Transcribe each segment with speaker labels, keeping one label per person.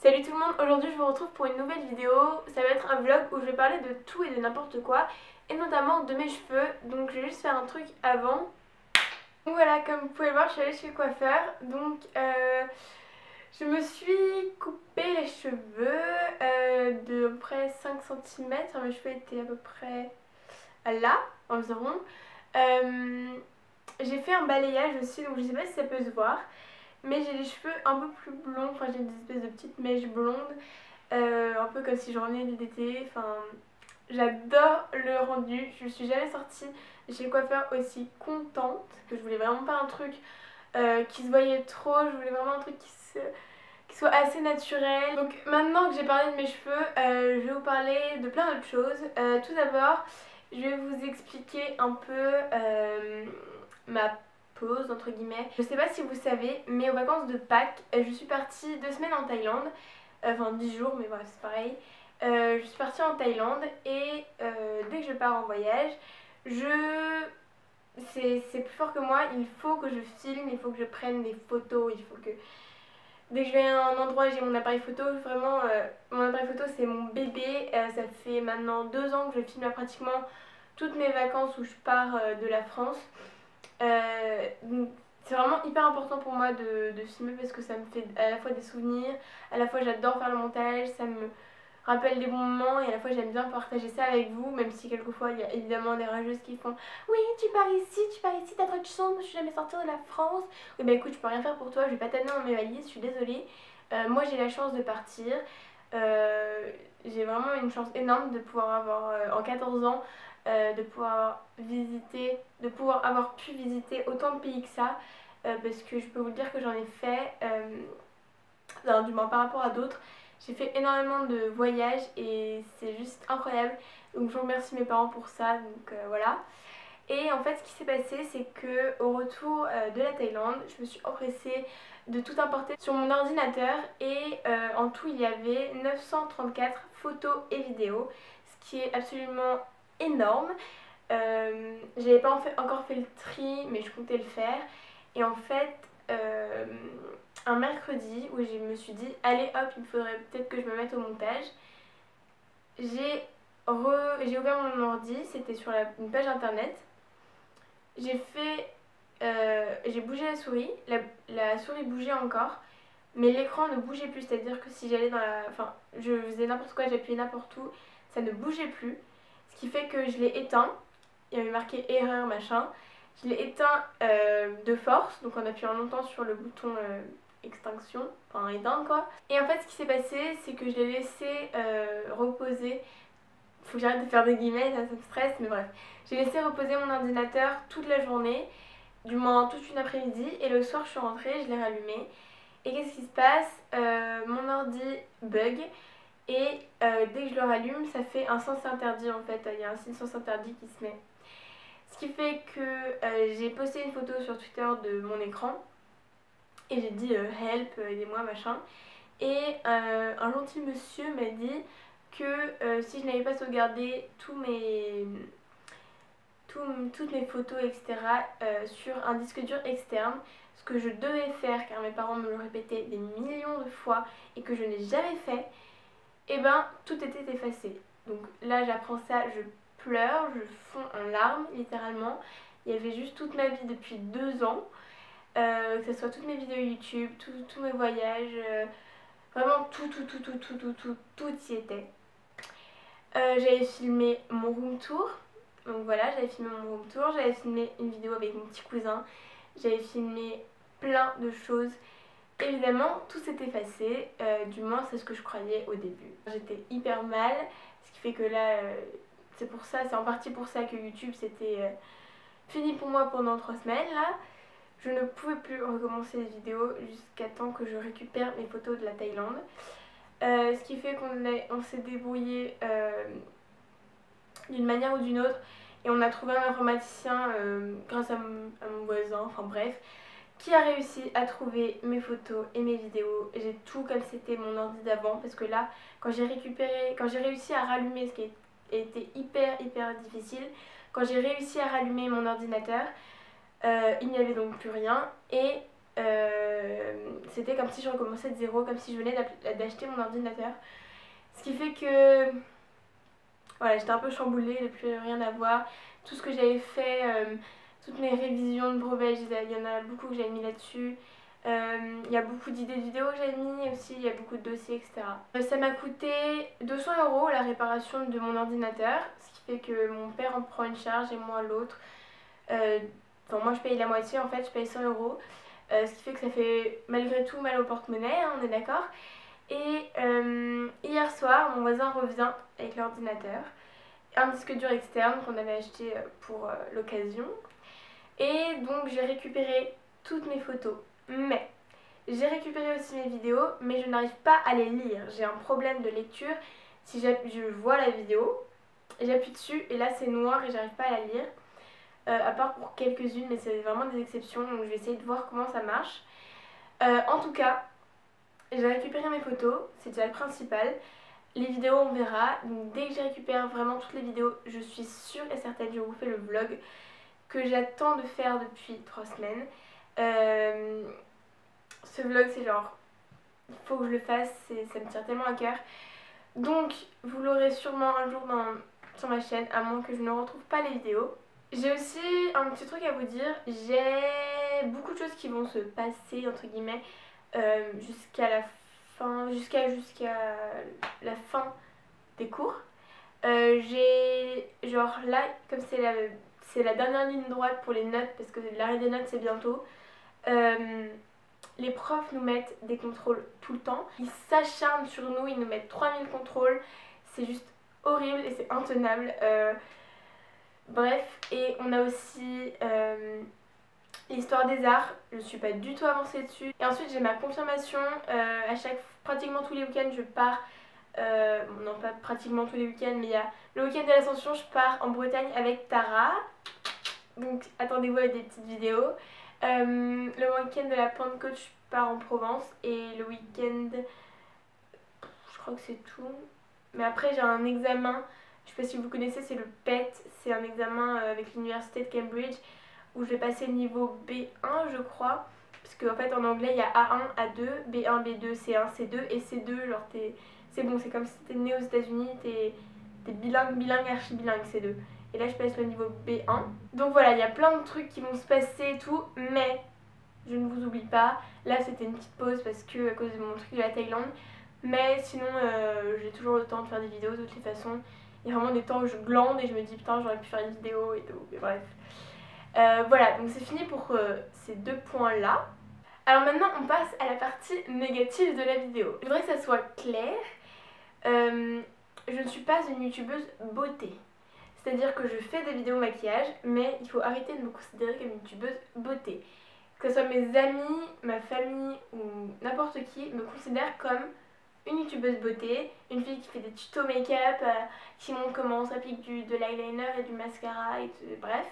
Speaker 1: Salut tout le monde, aujourd'hui je vous retrouve pour une nouvelle vidéo. Ça va être un vlog où je vais parler de tout et de n'importe quoi, et notamment de mes cheveux. Donc je vais juste faire un truc avant. Donc voilà, comme vous pouvez le voir, je suis allée chez le coiffeur. Donc je me suis coupé les cheveux de à peu près 5 cm. Enfin, mes cheveux étaient à peu près là environ. J'ai fait un balayage aussi, donc je sais pas si ça peut se voir. Mais j'ai les cheveux un peu plus blonds, enfin j'ai des espèces de petites mèches blondes, un peu comme si j'en ai l'été. Enfin, j'adore le rendu. Je suis jamais sortie chez le coiffeur aussi contente, que je voulais vraiment pas un truc qui se voyait trop, je voulais vraiment un truc qui soit assez naturel. Donc maintenant que j'ai parlé de mes cheveux, je vais vous parler de plein d'autres choses. Tout d'abord, je vais vous expliquer un peu ma pause entre guillemets. Je sais pas si vous savez, mais aux vacances de Pâques, je suis partie 2 semaines en Thaïlande. Enfin 10 jours, mais voilà, c'est pareil. Je suis partie en Thaïlande et dès que je pars en voyage, c'est plus fort que moi, il faut que je filme, il faut que je prenne des photos, il faut que... Dès que je vais à un endroit, j'ai mon appareil photo, vraiment, mon appareil photo c'est mon bébé. Ça fait maintenant 2 ans que je filme pratiquement toutes mes vacances où je pars de la France. Donc c'est vraiment hyper important pour moi de filmer parce que ça me fait à la fois des souvenirs, à la fois j'adore faire le montage, ça me rappelle des bons moments et à la fois j'aime bien partager ça avec vous, même si quelquefois il y a évidemment des rageuses qui font oui tu pars ici, t'as trop de chance, je suis jamais sortie de la France. Oui bah écoute, je peux rien faire pour toi, je vais pas t'amener dans mes valises, je suis désolée. Moi j'ai la chance de partir, j'ai vraiment une chance énorme de pouvoir avoir en 14 ans de pouvoir avoir pu visiter autant de pays que ça, parce que je peux vous dire que j'en ai fait, du moins par rapport à d'autres, j'ai fait énormément de voyages et c'est juste incroyable. Donc je remercie mes parents pour ça, donc voilà. Et en fait ce qui s'est passé c'est que au retour de la Thaïlande, je me suis empressée de tout importer sur mon ordinateur et en tout il y avait 934 photos et vidéos, ce qui est absolument énorme. J'avais pas encore fait le tri mais je comptais le faire et en fait un mercredi où je me suis dit allez hop il faudrait peut-être que je me mette au montage, j'ai ouvert mon ordi, c'était sur une page internet, j'ai bougé la souris, la souris bougeait encore mais l'écran ne bougeait plus, c'est à dire que si j'allais dans la... Enfin je faisais n'importe quoi, j'appuyais n'importe où, ça ne bougeait plus, ce qui fait que je l'ai éteint. Il y avait marqué erreur machin. Je l'ai éteint de force, donc en appuyant longtemps sur le bouton extinction, enfin éteindre quoi. Et en fait ce qui s'est passé c'est que je l'ai laissé reposer. Faut que j'arrête de faire des guillemets, ça me stresse, mais bref. J'ai laissé reposer mon ordinateur toute la journée, du moins toute une après-midi, et le soir je suis rentrée, je l'ai rallumé. Et qu'est-ce qui se passe? Mon ordi bug. Et dès que je le rallume, ça fait un sens interdit en fait, il y a un signe sens interdit qui se met. Ce qui fait que j'ai posté une photo sur Twitter de mon écran et j'ai dit help, aidez-moi, machin. Et un gentil monsieur m'a dit que si je n'avais pas sauvegardé toutes mes photos, etc., sur un disque dur externe, ce que je devais faire car mes parents me le répétaient des millions de fois et que je n'ai jamais fait, et ben tout était effacé. Donc là j'apprends ça, je pleure, je fonds en larmes littéralement. Il y avait juste toute ma vie depuis 2 ans, que ce soit toutes mes vidéos YouTube, tous mes voyages, vraiment tout y était. J'avais filmé mon room tour, donc voilà, j'avais filmé mon room tour, j'avais filmé une vidéo avec mon petit cousin, j'avais filmé plein de choses. Évidemment, tout s'est effacé, du moins c'est ce que je croyais au début. J'étais hyper mal, ce qui fait que là, c'est en partie pour ça que YouTube c'était fini pour moi pendant 3 semaines là. Je ne pouvais plus recommencer les vidéos jusqu'à temps que je récupère mes photos de la Thaïlande. Ce qui fait qu'on s'est débrouillé d'une manière ou d'une autre et on a trouvé un informaticien grâce à mon voisin, enfin bref, qui a réussi à trouver mes photos et mes vidéos. J'ai tout comme c'était mon ordi d'avant parce que là quand j'ai réussi à rallumer, ce qui a été hyper difficile, quand j'ai réussi à rallumer mon ordinateur, il n'y avait donc plus rien et C'était comme si je recommençais de zéro, comme si je venais d'acheter mon ordinateur. Ce qui fait que voilà, j'étais un peu chamboulée, de plus rien à voir. Tout ce que j'avais fait, toutes mes révisions de brevet, il y en a beaucoup que j'avais mis là-dessus. Il y a beaucoup d'idées de vidéos que j'avais mis aussi, il y a beaucoup de dossiers, etc. Ça m'a coûté 200 € la réparation de mon ordinateur, ce qui fait que mon père en prend une charge et moi l'autre. Enfin, moi je paye la moitié en fait, je paye 100 €. Ce qui fait que ça fait malgré tout mal au porte-monnaie, hein, on est d'accord. Et hier soir, mon voisin revient avec l'ordinateur, un disque dur externe qu'on avait acheté pour l'occasion. Et donc j'ai récupéré toutes mes photos. Mais j'ai récupéré aussi mes vidéos, mais je n'arrive pas à les lire. J'ai un problème de lecture. Si je vois la vidéo, j'appuie dessus et là c'est noir et j'arrive pas à la lire. À part pour quelques-unes, mais c'est vraiment des exceptions, donc je vais essayer de voir comment ça marche. En tout cas, j'ai récupéré mes photos, c'est déjà le principal. Les vidéos, on verra. Donc dès que je récupère vraiment toutes les vidéos, je suis sûre et certaine, je vous fais le vlog que j'attends de faire depuis 3 semaines. Ce vlog, c'est genre, il faut que je le fasse, ça me tient tellement à cœur. Donc, vous l'aurez sûrement un jour sur ma chaîne, à moins que je ne retrouve pas les vidéos. J'ai aussi un petit truc à vous dire, j'ai beaucoup de choses qui vont se passer, entre guillemets, jusqu'à la fin, jusqu'à la fin des cours. J'ai, genre là, comme c'est la dernière ligne droite pour les notes, parce que l'arrêt des notes c'est bientôt, les profs nous mettent des contrôles tout le temps. Ils s'acharnent sur nous, ils nous mettent 3000 contrôles. C'est juste horrible et c'est intenable. Bref, et on a aussi l'histoire des arts. Je ne suis pas du tout avancée dessus. Et ensuite j'ai ma confirmation. Pratiquement tous les week-ends je pars. Non, pas pratiquement tous les week-ends, mais il y a le week-end de l'Ascension, je pars en Bretagne avec Tara. Donc attendez-vous à des petites vidéos. Le week-end de la Pentecôte, je pars en Provence. Et le week-end, je crois que c'est tout. Mais après, j'ai un examen. Je sais pas si vous connaissez, c'est le PET. C'est un examen avec l'université de Cambridge où je vais passer le niveau B1, je crois. Parce qu'en fait, en anglais, il y a A1, A2, B1, B2, C1, C2. Et C2, genre, c'est bon, c'est comme si t'es né aux États-Unis, t'es bilingue, bilingue, archi bilingue, C2. Et là, je passe le niveau B1. Donc voilà, il y a plein de trucs qui vont se passer et tout, mais je ne vous oublie pas. Là, c'était une petite pause parce que à cause de mon truc de la Thaïlande. Mais sinon, j'ai toujours le temps de faire des vidéos de toutes les façons. Il y a vraiment des temps où je glande et je me dis putain, j'aurais pu faire une vidéo et tout. Mais bref. Voilà, donc c'est fini pour ces deux points-là. Alors maintenant, on passe à la partie négative de la vidéo. Je voudrais que ça soit clair. Je ne suis pas une youtubeuse beauté. C'est-à-dire que je fais des vidéos maquillage, mais il faut arrêter de me considérer comme une youtubeuse beauté. Que ce soit mes amis, ma famille ou n'importe qui me considère comme une youtubeuse beauté, une fille qui fait des tutos make-up, qui montre comment on s'applique de l'eyeliner et du mascara et bref.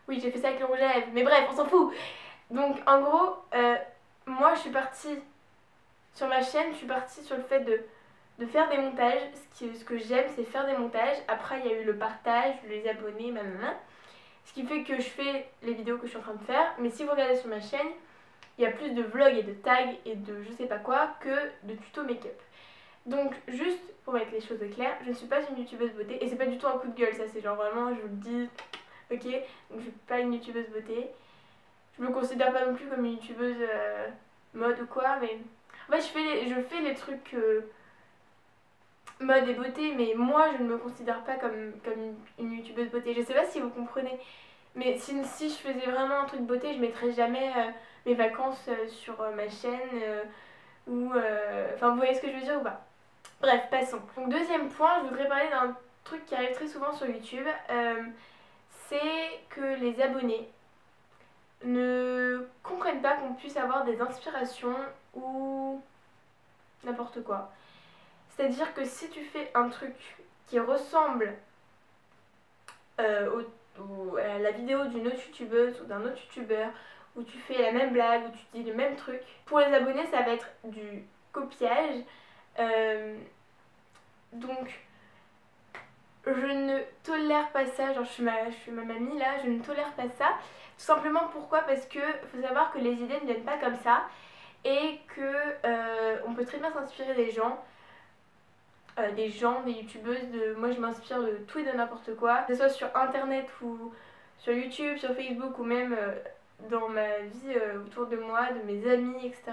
Speaker 1: Oui, j'ai fait ça avec le rouge à lèvres, mais bref, on s'en fout. Donc en gros, moi je suis partie sur ma chaîne, je suis partie sur le fait de faire des montages. Ce que j'aime, c'est faire des montages. Après, il y a eu le partage, les abonnés, nanana. Ce qui fait que je fais les vidéos que je suis en train de faire. Mais si vous regardez sur ma chaîne, il y a plus de vlogs et de tags et de je sais pas quoi que de tutos make-up. Donc, juste pour mettre les choses au clair, je ne suis pas une youtubeuse beauté. Et c'est pas du tout un coup de gueule, ça c'est genre vraiment, je vous le dis, ok. Donc, je suis pas une youtubeuse beauté. Je me considère pas non plus comme une youtubeuse mode ou quoi, mais en fait, je fais les trucs mode et beauté, mais moi je ne me considère pas comme une youtubeuse beauté. Je sais pas si vous comprenez, mais si je faisais vraiment un truc beauté, je mettrais jamais mes vacances sur ma chaîne ou enfin vous voyez ce que je veux dire ou pas. Bref, passons. Donc deuxième point, je voudrais parler d'un truc qui arrive très souvent sur YouTube, c'est que les abonnés ne comprennent pas qu'on puisse avoir des inspirations ou n'importe quoi. C'est-à-dire que si tu fais un truc qui ressemble à la vidéo d'une autre youtubeuse ou d'un autre youtubeur, où tu fais la même blague, où tu dis le même truc, pour les abonnés ça va être du copiage. Donc je ne tolère pas ça, genre je suis ma mamie là, je ne tolère pas ça. Tout simplement pourquoi? Parce que faut savoir que les idées ne viennent pas comme ça et que on peut très bien s'inspirer des youtubeuses, moi je m'inspire de tout et de n'importe quoi, que ce soit sur internet ou sur YouTube, sur Facebook ou même dans ma vie autour de moi, de mes amis, etc.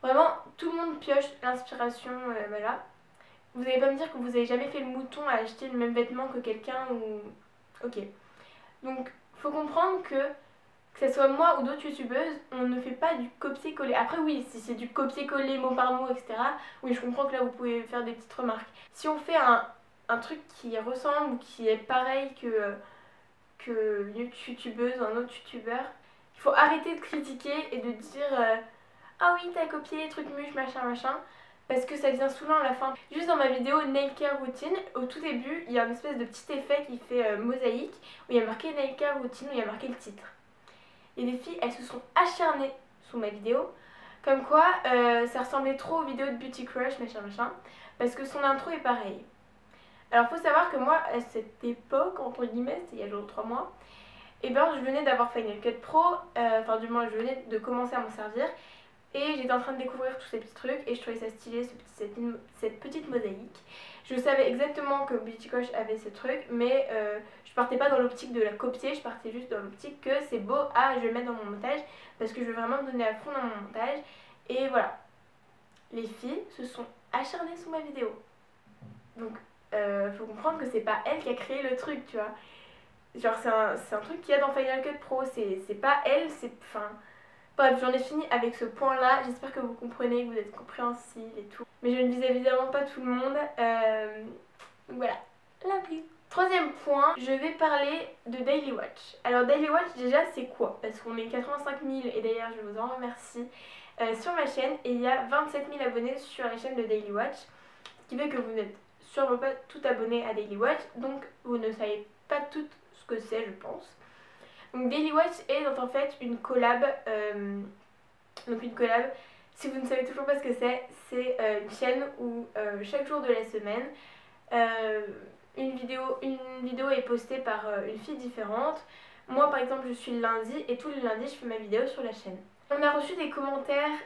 Speaker 1: Vraiment, tout le monde pioche l'inspiration, voilà. Vous n'allez pas me dire que vous avez jamais fait le mouton à acheter le même vêtement que quelqu'un ou... Ok. Donc, faut comprendre que ce soit moi ou d'autres youtubeuses, on ne fait pas du copier-coller. Après oui, si c'est du copier-coller mot par mot, etc., oui je comprends que là vous pouvez faire des petites remarques. Si on fait un truc qui ressemble ou qui est pareil que une autre youtubeuse ou un autre youtubeur, il faut arrêter de critiquer et de dire ah oui t'as copié, truc muche, machin machin, parce que ça devient saoulant à la fin. Juste dans ma vidéo Nail Care Routine, au tout début, il y a une espèce de petit effet qui fait mosaïque, où il y a marqué Nail Care Routine, où il y a marqué le titre. Et les filles, elles se sont acharnées sous ma vidéo, comme quoi ça ressemblait trop aux vidéos de Beauty Crush, machin machin, parce que son intro est pareil. Alors faut savoir que moi, à cette époque, entre guillemets, c'était il y a genre 3 mois, et ben je venais d'avoir Final Cut Pro, enfin du moins je venais de commencer à m'en servir, et j'étais en train de découvrir tous ces petits trucs, et je trouvais ça stylé, cette petite mosaïque. Je savais exactement que Beauty Crush avait ce truc, mais je partais pas dans l'optique de la copier, je partais juste dans l'optique que c'est beau, je vais le mettre dans mon montage, parce que je veux vraiment me donner à fond dans mon montage. Et voilà, les filles se sont acharnées sous ma vidéo. Donc, faut comprendre que c'est pas elle qui a créé le truc, tu vois. Genre, c'est un truc qu'il y a dans Final Cut Pro, c'est pas elle, c'est... Enfin... Bref, j'en ai fini avec ce point-là. J'espère que vous comprenez, que vous êtes compréhensible et tout. Mais je ne vise évidemment pas tout le monde. Donc voilà, love you. Troisième point, je vais parler de Daily Watch. Alors Daily Watch déjà c'est quoi? Parce qu'on est 85 000 et d'ailleurs je vous en remercie sur ma chaîne. Et il y a 27 000 abonnés sur la chaîne de Daily Watch. Ce qui fait que vous n'êtes sûrement pas tout abonné à Daily Watch. Donc vous ne savez pas tout ce que c'est je pense. Donc Daily Watch est en fait une collab, si vous ne savez toujours pas ce que c'est une chaîne où chaque jour de la semaine, une vidéo est postée par une fille différente. Moi par exemple je suis le lundi et tous les lundis je fais ma vidéo sur la chaîne. On a reçu des commentaires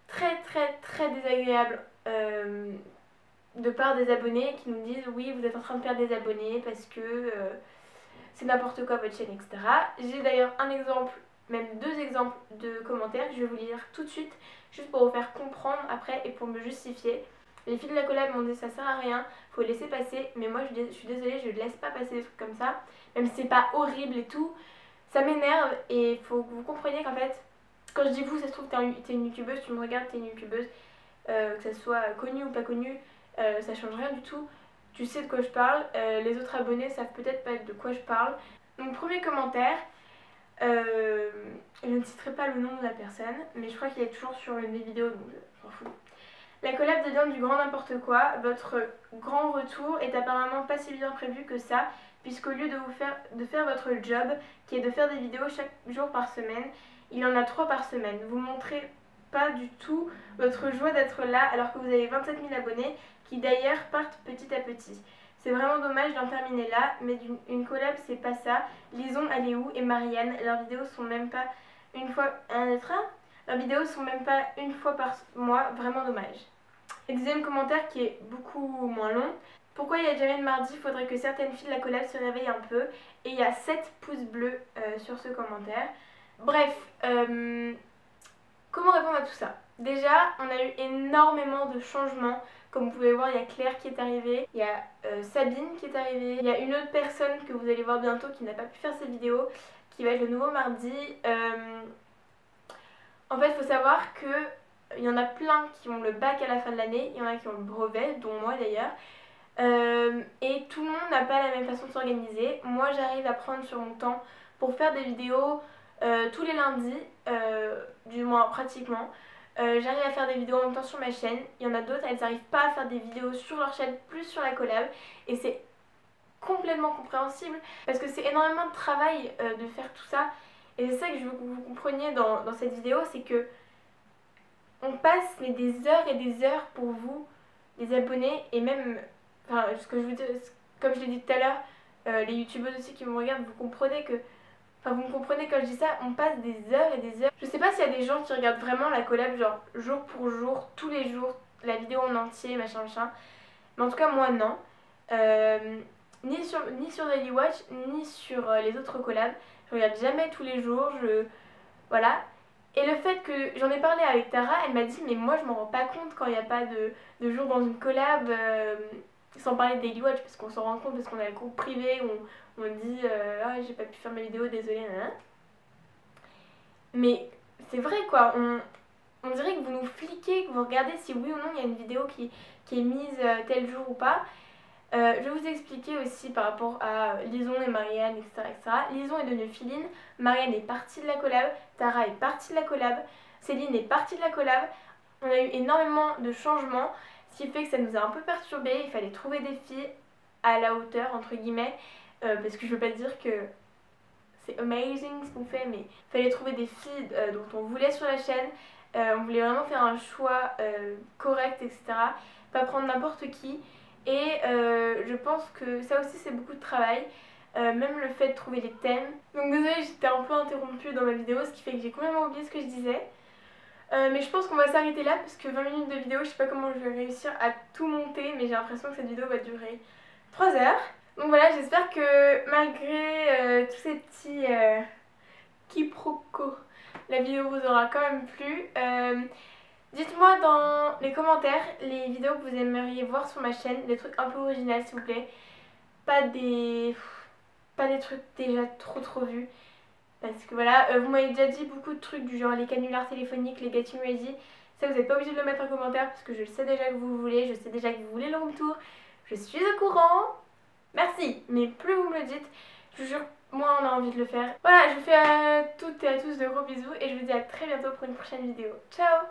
Speaker 1: très désagréables de part des abonnés qui nous disent oui vous êtes en train de perdre des abonnés parce que... c'est n'importe quoi votre chaîne, etc. J'ai d'ailleurs un exemple, même 2 exemples de commentaires que je vais vous lire tout de suite, juste pour vous faire comprendre après et pour me justifier. Les filles de la collab m'ont dit ça sert à rien, faut laisser passer, mais moi je suis désolée, je ne laisse pas passer des trucs comme ça, même si c'est pas horrible et tout, ça m'énerve et il faut que vous compreniez qu'en fait, quand je dis vous, ça se trouve t'es une youtubeuse, tu me regardes, t'es une youtubeuse, que ça soit connue ou pas connue, ça change rien du tout. Tu sais de quoi je parle, les autres abonnés savent peut-être pas de quoi je parle. Donc premier commentaire, je ne citerai pas le nom de la personne, mais je crois qu'il est toujours sur une des vidéos, donc je m'en fous. La collab devient du grand n'importe quoi, votre grand retour est apparemment pas si bien prévu que ça, puisqu'au lieu de faire votre job, qui est de faire des vidéos chaque jour par semaine, il y en a 3 par semaine. Vous montrez pas du tout votre joie d'être là alors que vous avez 27 000 abonnés qui d'ailleurs partent petit à petit. C'est vraiment dommage d'en terminer là, mais une collab c'est pas ça. Lison, elle est où? Et Marianne, leurs vidéos sont même pas une fois leurs vidéos sont même pas une fois par mois, vraiment dommage. Et deuxième commentaire qui est beaucoup moins long. Pourquoi il y a jamais de mardi? Il faudrait que certaines filles de la collab se réveillent un peu. Et il y a 7 pouces bleus sur ce commentaire. Bref, comment répondre à tout ça? Déjà, on a eu énormément de changements. Comme vous pouvez voir, il y a Claire qui est arrivée, il y a Sabine qui est arrivée, il y a une autre personne que vous allez voir bientôt qui n'a pas pu faire cette vidéo, qui va être le nouveau mardi. En fait, il faut savoir qu'il y en a plein qui ont le bac à la fin de l'année, il y en a qui ont le brevet, dont moi d'ailleurs. Et tout le monde n'a pas la même façon de s'organiser. Moi, j'arrive à prendre sur mon temps pour faire des vidéos tous les lundis, du moins pratiquement. J'arrive à faire des vidéos en même temps sur ma chaîne. Il y en a d'autres, elles n'arrivent pas à faire des vidéos sur leur chaîne, plus sur la collab. Et c'est complètement compréhensible parce que c'est énormément de travail de faire tout ça. Et c'est ça que je veux que vous compreniez dans cette vidéo, c'est que on passe mais des heures et des heures pour vous, les abonnés, et même, enfin, ce que je veux dire, comme je l'ai dit tout à l'heure, les youtubeuses aussi qui me regardent, vous comprenez que... Enfin, vous me comprenez quand je dis ça, on passe des heures et des heures. Je sais pas s'il y a des gens qui regardent vraiment la collab, genre jour pour jour, tous les jours, la vidéo en entier, machin machin. Mais en tout cas, moi non. Ni sur Daily Watch, ni sur les autres collabs. Je regarde jamais tous les jours, voilà. Et le fait que j'en ai parlé avec Tara, elle m'a dit mais moi je m'en rends pas compte quand il n'y a pas de jour dans une collab, sans parler de Daily Watch parce qu'on s'en rend compte parce qu'on a le groupe privé où on dit ah j'ai pas pu faire ma vidéo, désolée, nanana. Mais c'est vrai quoi, on dirait que vous nous fliquez, que vous regardez si oui ou non il y a une vidéo qui est mise tel jour ou pas. Je vais vous expliquer aussi par rapport à Lison et Marianne, etc., etc. Lison est devenue Philine, Marianne est partie de la collab, Tara est partie de la collab, Céline est partie de la collab. On a eu énormément de changements, ce qui fait que ça nous a un peu perturbés. Il fallait trouver des filles à la hauteur, entre guillemets, parce que je veux pas dire que c'est amazing ce qu'on fait, mais il fallait trouver des filles dont on voulait sur la chaîne. On voulait vraiment faire un choix correct, etc. Pas prendre n'importe qui. Et je pense que ça aussi c'est beaucoup de travail, même le fait de trouver les thèmes. Donc désolée, j'étais un peu interrompue dans ma vidéo, ce qui fait que j'ai complètement oublié ce que je disais. Mais je pense qu'on va s'arrêter là parce que 20 minutes de vidéo, je sais pas comment je vais réussir à tout monter, mais j'ai l'impression que cette vidéo va durer 3 heures. Donc voilà, j'espère que malgré tous ces petits quiproquos, la vidéo vous aura quand même plu. Dites-moi dans les commentaires les vidéos que vous aimeriez voir sur ma chaîne, des trucs un peu originaux s'il vous plaît. Pas des trucs déjà trop vus. Parce que voilà, vous m'avez déjà dit beaucoup de trucs du genre les canulars téléphoniques, les getting ready. Ça vous n'êtes pas obligé de le mettre en commentaire parce que je sais déjà que vous voulez, je sais déjà que vous voulez le room tour. Je suis au courant. Merci, mais plus vous me le dites, je vous jure, moins on a envie de le faire. Voilà, je vous fais à toutes et à tous de gros bisous et je vous dis à très bientôt pour une prochaine vidéo. Ciao!